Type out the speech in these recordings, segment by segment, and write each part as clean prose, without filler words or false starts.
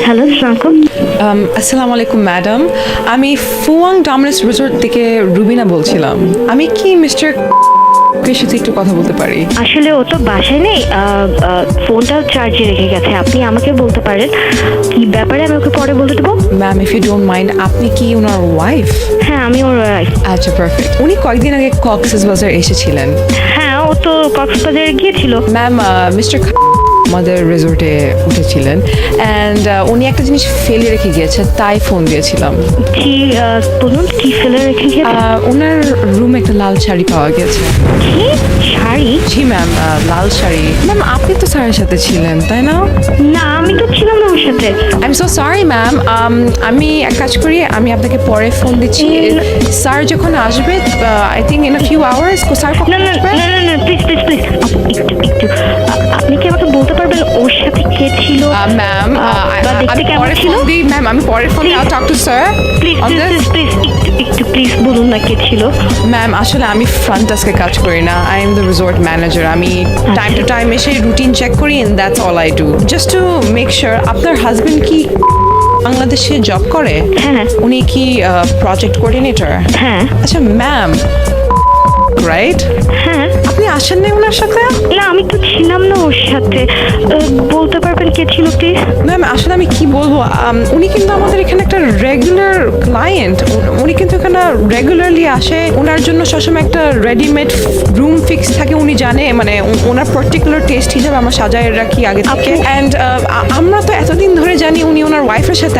Hello, আসসালামু আসসালামু আলাইকুম ম্যাডাম, আমি ফুয়াং ডমিনাস রিসোর্ট থেকে রুবিনা বলছিলাম। আমি কি মিস্টার এর সাথে একটু কথা বলতে পারি? আসলে ও তো বাসায় নেই, ফোনটা চার্জে রেখে গেছে। আপনি আমাকে বলতে পারেন কি ব্যাপারে, আমি ওকে পরে বলতে দেবো। Ma'am, if you don't mind, আপনি কি ওনার ওয়াইফ? হ্যাঁ, আমি ওর আচ্ছা, পারফেক্ট। উনি কয়েকদিন আগে কক্সবাজার এসেছিলেন। হ্যাঁ, ও তো কক্সবাজারে গিয়েছিল। ম্যাম, মিস্টার আমাদের রিসোর্টে উঠেছিলেন অ্যান্ড উনি একটা জিনিস ফেলে রেখে গিয়েছে, তাই ফোন দিয়েছিলাম। কি বলুন, কি ফেলে রেখে গিয়েছে? ওনার রুমে একটা লাল শাড়ি পাওয়া গেছে। কি শাড়ি? জি ম্যাম, লাল শাড়ি। ম্যাম, আপনি তো স্যারের সাথে ছিলেন, তাই না? না, আমি তো ছিলাম না ওর সাথে। I am so sorry ma'am. আমি এক কাজ করি, আমি আপনাকে পরে ফোন দিচ্ছি। স্যার যখন আসবে, I think in a few hours. Sir কখন না না আসবে? না না না, প্লিজ প্লিজ প্লিজ, একটু আপনি কি আমাকে বলতে পারবেন ওর সাথে কে ছিল? ম্যাম, বা দেখতে আমি কেমন পরে ছিল? ফোন দিই ম্যাম, আমি পরে ফোন দিই। I talk to sir please on please this. Please একটু প্লিজ বলুন না কে ছিল। ম্যাম, আসলে আমি ফ্রন্ট ডেস্কে কাজ করি না, I am the resort manager. আমি টাইম টু টাইম এসে রুটিন চেক করি and that's all I do, just to make sure. আপনার হাজবেন্ড কি বাংলাদেশে জব করে? হ্যাঁ। উনি কি প্রজেক্ট কোঅর্ডিনেটর? হ্যাঁ আচ্ছা ম্যাম, রাইট? হ্যাঁ। আপনি আসেন নাই ওনার সাথে? না, আমি তো ছিলাম না ওর সাথে। বলতে পারবেন কে ছিল প্লিজ? ম্যাম, আসলে আমি কি বলবো, উনি কিন্তু আমাদের এখানে একটা রেগুলার ক্লায়েন্ট। উনি কিন্তু এখানে রেগুলারলি আসে। ওনার জন্য সবসময় একটা রেডিমেড রুম ফিক্স থাকে। উনি জানে, মানে ওনার পার্টিকুলার টেস্ট হিসাবে আমরা সাজায় রাখি আগে থেকে। অ্যান্ড আমরা তো এতদিন ধরে জানি উনি ওনার ওয়াইফের সাথে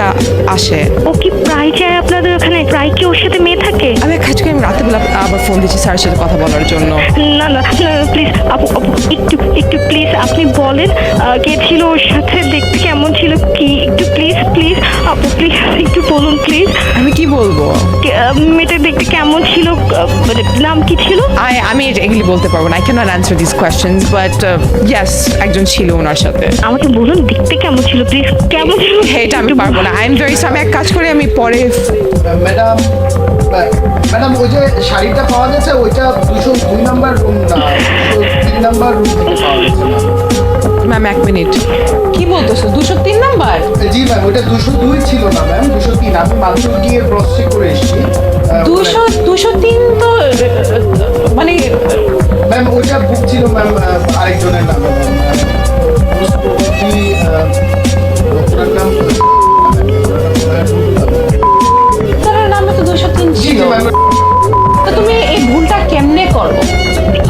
আসে। ও কি প্রায় যায় আপনাদের ওখানে? প্রায় কি ওর সাথে মেয়ে থাকে? আমি এক কাজ করি, আমি রাতে বেলা আবার ফোন দিচ্ছি স্যারের সাথে কথা বলার জন্য। না না প্লিজ আপু আপু, একটু প্লিজ আপনি বলেন কে ছিল ওর সাথে, দেখতে কেমন ছিল, কি একটু প্লিজ প্লিজ আপু, প্লিজ একটু বলুন প্লিজ। আমি কি বলবো? মেয়েটা দেখতে কেমন ছিল, মানে নাম কি ছিল? আমি এগুলি বলতে পারবো না। I can't answer this questions, but yes, একজন ছিল ওনার সাথে। আমাকে বলুন দেখতে কেমন ছিল প্লিজ, কেমন ছিল? এটা আমি পারবো না। I am very sorry. আমি এক কাজ করি, আমি পরে। ম্যাডাম, ম্যাডাম, ওই যে শাড়িটা পাওয়া গেছে ওইটা 202 নাম্বার রুম না, 203 নাম্বার রুম থেকে পাওয়া গেছে ম্যাম, এক মিনিট। কি বলতেছো? 203 নাম্বার? ম্যাম। জি ম্যাম, ওইটা 202 ছিল না ম্যাম, 203। আমি মাত্র গিয়ে ক্রস চেক করে এসেছি। 203 তো মানে ম্যাম ওইটা বুক ছিল ম্যাম আরেকজনের নামে ম্যাম। ওনার নাম তার নামে তো 203 জি ছিল। ম্যাম। তো তুমি এই ভুলটা কেমনে করো?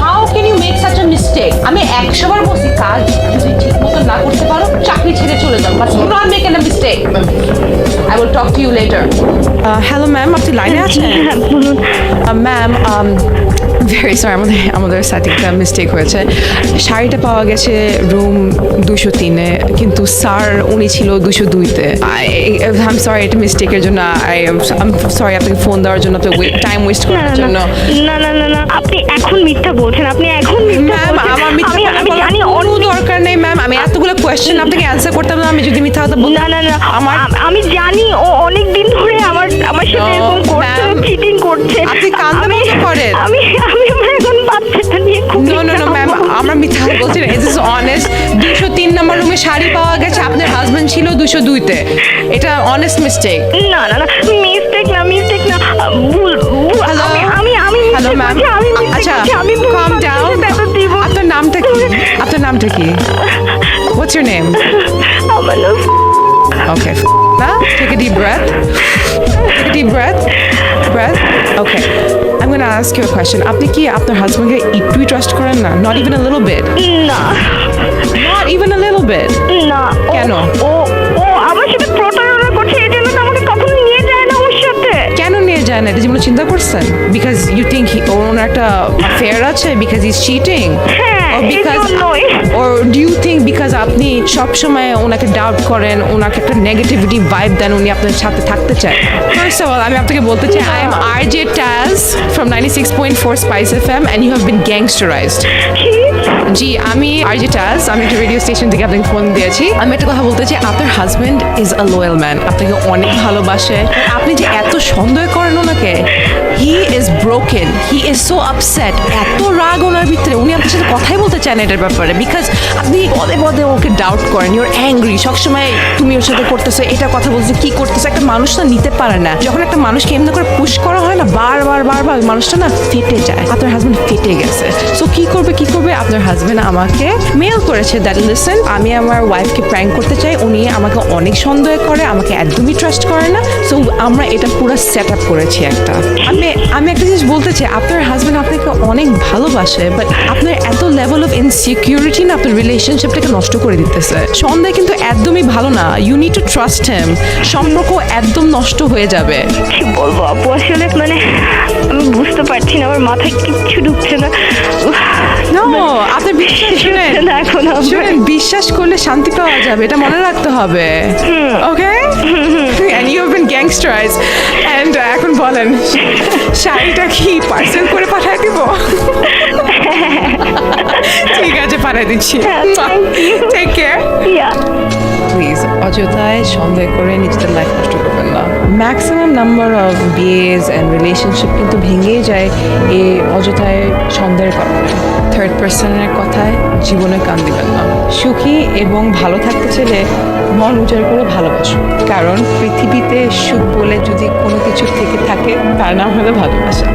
How can you make such a mistake? আমি 100 বার বলছি, কাজ যদি ঠিক মতো না করতে পারো চাকরি ছেড়ে চলে যাও, but do not make a mistake. I will talk to you later. Hello ma'am, আপনি লাইনে আছেন? হ্যাঁ বলুন। ম্যাম, ভেরি সরি, আমাদের সাথে একটা মিস্টেক হয়েছে। শাড়িটা পাওয়া গেছে রুম 203-এ, কিন্তু স্যার উনি ছিল 202-তে। আই এম সরি, এটা মিস্টেকের জন্য। আই এম সরি আপনাকে ফোন দেওয়ার জন্য, তো টাইম ওয়েস্ট না করার না জন্য। না না না না, আপনি এখন মিথ্যা বলছেন, আপনি এখন মিথ্যা ম্যাম, বলছেন। আমার মিথ্যা আমি কথা আমি বলার জানি কোনো দরকার নেই ম্যাম। আমি এতগুলো কোয়েশ্চেন আপনাকে অ্যান্সার করতাম না আমি যদি মিথ্যা কথা বলতাম। না না না, আমার আমি জানি ও অনেক দিন ধরে আমার সাথে এরকম করছে, ma'am, চিটিং করছে। আপনি কান্দতে আমি বন্ধ করেন। আমি আমি আমার এখন বাচ্চাটা নিয়ে খুব নো নো নো ম্যাম, আমরা মিথ্যা কথা বলছি না। It is honest. 203 নম্বর রুমে শাড়ি পাওয়া গেছে, আপনার হাজবেন্ড ছিল 202-তে। এটা অনেস্ট মিস্টেক। না না না, মিস্টেক না, ভুল ভুল। হ্যালো আমি হ্যালো mistake ম্যাম। করছি, আমি mistake আচ্ছা, করছি, আমি ভুল কাম মানুষের ডাউন। সাথে এত দিব। আপনার নামটা কি? আপনার নামটা কি? What's your name? আমার নাম Okay. Now, take a deep breath. Take a deep breath. Okay. I'm going to ask you a question. আপনি কি আপনার হাজবেন্ডকে একটুই ট্রাস্ট করেন না? Not even a little bit. না Not even a little bit. না। কেন? ও ও আমার সাথে প্রতারণা করছে, এই জন্য তো আমাকে কখনো নিয়ে যায় না ওর সাথে। কেন নিয়ে যায় না? এটা যেমন চিন্তা করছেন? Because you think ওনার একটা affair আছে? Because he's cheating? হ্যাঁ, Or because, এজন্যই। or do you think because আপনি সবসময় ওনাকে ডাউট করেন, ওনাকে একটা নেগেটিভিটি ভাইব দেন, উনি আপনার সাথে থাকতে চায়? First of all, আমি আপনাকে বলতে চাই, I am RJ Taz from 96.4 Spice FM and you have been gangsterized. কি জি, আমি আরজিটাস, আমি একটা রেডিও স্টেশন থেকে আপনাকে ফোন দিয়েছি। আমি একটা কথা বলতে চাই, আপনার husband is a lauryl man, আপনাকে অনেক ভালোবাসে। আপনি যে এত সন্দেহ করেন ওনাকে, he is broken, he is so upset, এত রাগ ওনার ভিতরে, উনি আপনার সাথে কথাই বলতে চান এটার ব্যাপারে, বিকজ আপনি পদে পদে ওকে ডাউট করেন, ইউর অ্যাংরি, সবসময় তুমি ওর সাথে করতেছো, এটা কথা বলছো, কি করতেছো। একটা মানুষ না নিতে পারে না, যখন একটা মানুষকে এমনি করে পুশ করা হয় না বারবার বারবার, মানুষটা না ফেটে যায়। আপনার হাজবেন্ড ফেটে গেছে। সো কি করবে আপনার হাজবেন্ড আমাকে মেল করেছে দ্যাট লিসেন, আমি আমার ওয়াইফকে প্র্যাঙ্ক করতে চাই, উনি আমাকে অনেক সন্দেহ করে, আমাকে একদমই ট্রাস্ট করে না। সো আমরা এটা পুরো সেট আপ করেছি একটা। আমি একটা জিনিস বলতে চাই, আপনার হাজবেন্ড আপনাকে অনেক ভালোবাসে, বাট আপনার এত লেভেল অফ ইনসিকিউরিটি না আপনার রিলেশনশিপটাকে নষ্ট করে দিতেছে। সন্দেহ কিন্তু একদমই ভালো না, you need to trust him, সম্পর্ক একদম নষ্ট হয়ে যাবে। কি বলবো আপু, আসলে মানে আমি বুঝতে পারছি না, আমার মাথায় কিচ্ছু ঢুকছে না। নো, আপনি বিশ্বাস শুনেন, না এখন আমার। শুনেন, বিশ্বাস করলে শান্তি পাওয়া যাবে, এটা মনে রাখতে হবে। Okay, and you have been gangsterise, and এখন বলেন শাড়িটা কি পার্সেল করে পাঠিয়ে দিব? ঠিক আছে, পাঠিয়ে দিচ্ছি। Take care. Yeah. প্লিজ অযথায় সন্দেহ করে নিজেদের লাইফ নষ্ট করবেন না। ম্যাক্সিমাম নাম্বার অফ বিয়েজ অ্যান্ড রিলেশনশিপ কিন্তু ভেঙেই যায় এই অযথায় সন্দেহের কারণে। থার্ড পার্সনের কথায় জীবনে কান দিবেন না। সুখী এবং ভালো থাকতে চাইলে মন উজাড় করে ভালোবাসুন, কারণ পৃথিবীতে সুখ বলে যদি কোনো কিছু থেকে থাকে তার নাম হলো ভালোবাসা।